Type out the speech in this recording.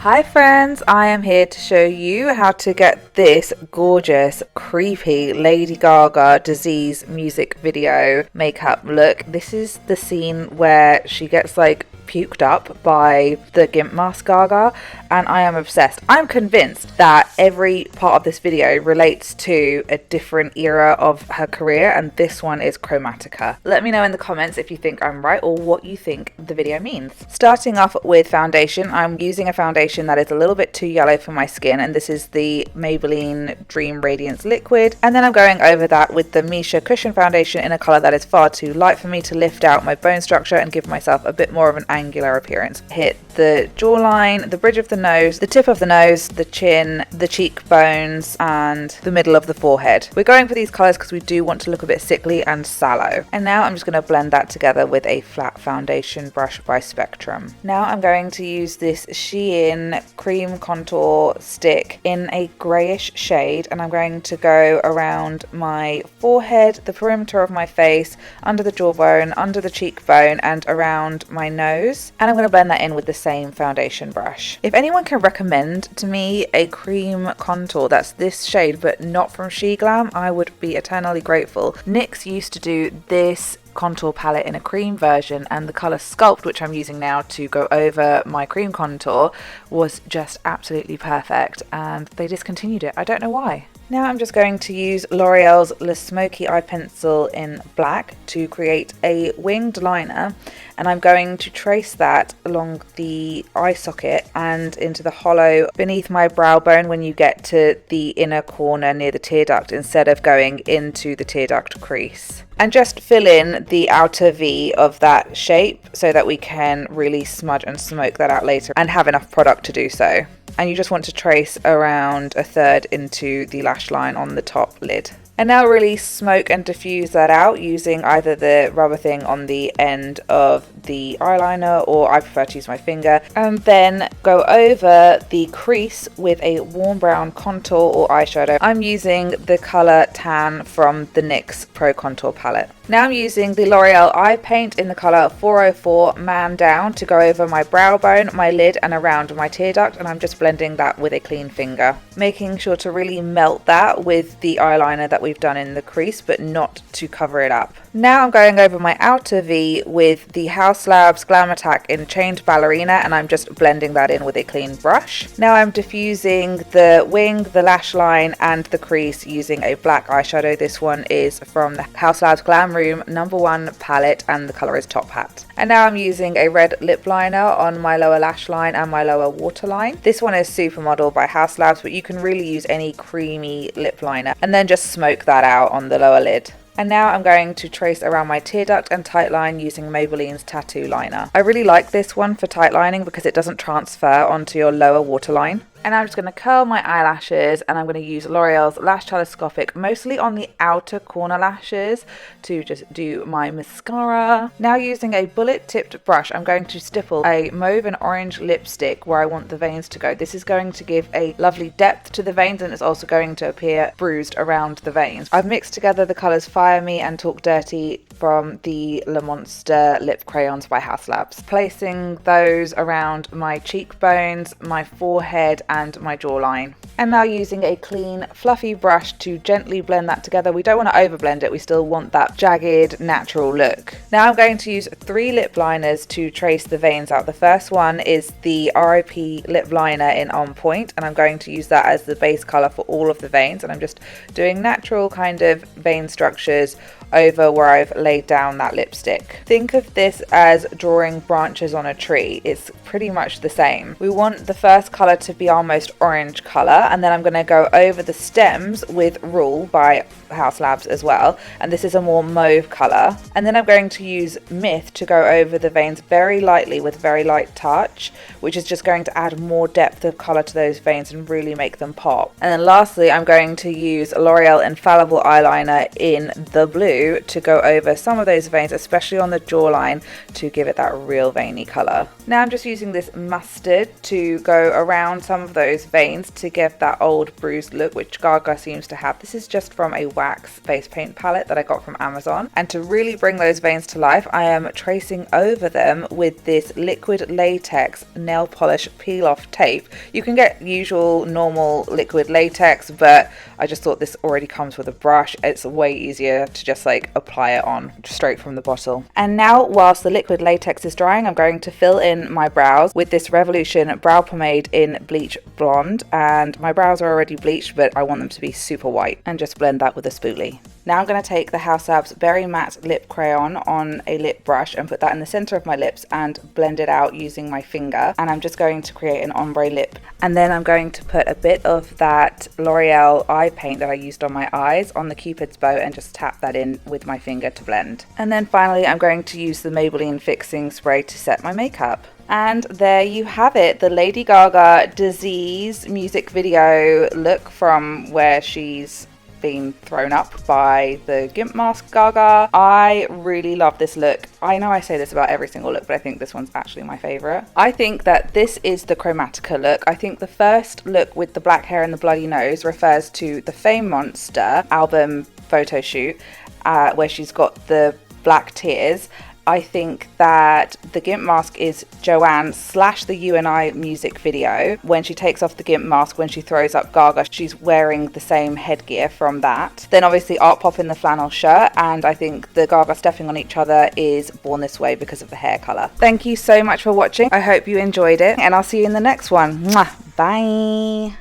Hi friends, I am here to show you how to get this gorgeous, creepy Lady Gaga Disease music video makeup look. This is the scene where she gets like puked up by the gimp mask Gaga, and I am obsessed. I'm convinced that every part of this video relates to a different era of her career, and this one is Chromatica. Let me know in the comments if you think I'm right or what you think the video means. Starting off with foundation, I'm using a foundation that is a little bit too yellow for my skin, and this is the Maybelline Dream Radiance Liquid, and then I'm going over that with the Misha Cushion foundation in a colour that is far too light for me to lift out my bone structure and give myself a bit more of an angular appearance. Hit the jawline, the bridge of the nose, the tip of the nose, the chin, the cheekbones, and the middle of the forehead. We're going for these colours because we do want to look a bit sickly and sallow. And now I'm just going to blend that together with a flat foundation brush by Spectrum. Now I'm going to use this Shein cream contour stick in a greyish shade, and I'm going to go around my forehead, the perimeter of my face, under the jawbone, under the cheekbone, and around my nose. And I'm going to blend that in with the same foundation brush. If anyone can recommend to me a cream contour that's this shade but not from She Glam, I would be eternally grateful. NYX used to do this contour palette in a cream version, and the colour Sculpt, which I'm using now to go over my cream contour, was just absolutely perfect, and they discontinued it. I don't know why. Now I'm just going to use L'Oreal's Le Smoky Eye Pencil in black to create a winged liner, and I'm going to trace that along the eye socket and into the hollow beneath my brow bone when you get to the inner corner near the tear duct, instead of going into the tear duct crease. And just fill in the outer V of that shape so that we can really smudge and smoke that out later and have enough product to do so. And you just want to trace around a third into the lash line on the top lid. And now really smoke and diffuse that out using either the rubber thing on the end of the eyeliner, or I prefer to use my finger, and then go over the crease with a warm brown contour or eyeshadow. I'm using the colour Tan from the NYX Pro Contour palette. Now I'm using the L'Oreal eye paint in the colour 404 Man Down to go over my brow bone, my lid, and around my tear duct, and I'm just blending that with a clean finger, making sure to really melt that with the eyeliner that we've done in the crease, but not to cover it up. Now I'm going over my outer V with the Haus Labs Glam Attack in Chained Ballerina, and I'm just blending that in with a clean brush. Now I'm diffusing the wing, the lash line, and the crease using a black eyeshadow. This one is from the Haus Labs Glam Room #1 palette, and the colour is Top Hat. And now I'm using a red lip liner on my lower lash line and my lower waterline. This one is Supermodel by Haus Labs, but you can really use any creamy lip liner, and then just smoke that out on the lower lid. And now I'm going to trace around my tear duct and tight line using Maybelline's Tattoo Liner. I really like this one for tight lining because it doesn't transfer onto your lower waterline. And I'm just going to curl my eyelashes, and I'm going to use L'Oreal's Lash Telescopic mostly on the outer corner lashes to just do my mascara. Now using a bullet tipped brush, I'm going to stipple a mauve and orange lipstick where I want the veins to go. This is going to give a lovely depth to the veins, and it's also going to appear bruised around the veins. I've mixed together the colours Fire Me and Talk Dirty from the Le Monster lip crayons by Haus Labs, placing those around my cheekbones, my forehead, and my jawline. And now using a clean fluffy brush to gently blend that together. We don't want to overblend it, we still want that jagged natural look. Now I'm going to use 3 lip liners to trace the veins out. The first one is the RIP lip liner in On Point, and I'm going to use that as the base colour for all of the veins, and I'm just doing natural kind of vein structures over where I've laid down that lipstick. Think of this as drawing branches on a tree. It's pretty much the same. We want the first colour to be our most orange colour, and then I'm going to go over the stems with Rule by Haus Labs as well, and this is a more mauve colour. And then I'm going to use Myth to go over the veins very lightly with very light touch, which is just going to add more depth of colour to those veins and really make them pop. And then lastly, I'm going to use L'Oreal Infallible eyeliner in the blue do to go over some of those veins, especially on the jawline, to give it that real veiny colour. Now I'm just using this mustard to go around some of those veins to give that old bruised look which Gaga seems to have. This is just from a wax face paint palette that I got from Amazon, and to really bring those veins to life I am tracing over them with this liquid latex nail polish peel off tape. You can get usual normal liquid latex, but I just thought this already comes with a brush. It's way easier to just like apply it on straight from the bottle. And now whilst the liquid latex is drying, I'm going to fill in my brows with this Revolution brow pomade in bleach blonde, and my brows are already bleached but I want them to be super white, and just blend that with a spoolie. Now I'm going to take the Haus Labs Berry Matte Lip Crayon on a lip brush and put that in the center of my lips and blend it out using my finger, and I'm just going to create an ombre lip. And then I'm going to put a bit of that L'Oreal eye paint that I used on my eyes on the Cupid's bow and just tap that in with my finger to blend. And then finally I'm going to use the Maybelline fixing spray to set my makeup. And there you have it, the Lady Gaga Disease music video look from where she's been thrown up by the gimp mask Gaga. I really love this look. I know I say this about every single look, but I think this one's actually my favorite. I think that this is the Chromatica look. I think the first look with the black hair and the bloody nose refers to the Fame Monster album photo shoot, where she's got the black tears. I think that the gimp mask is Joanne / the You and I music video. When she takes off the gimp mask, when she throws up Gaga, she's wearing the same headgear from that. Then obviously Art Pop in the flannel shirt, and I think the Gaga stepping on each other is Born This Way because of the hair colour. Thank you so much for watching. I hope you enjoyed it, and I'll see you in the next one. Mwah! Bye!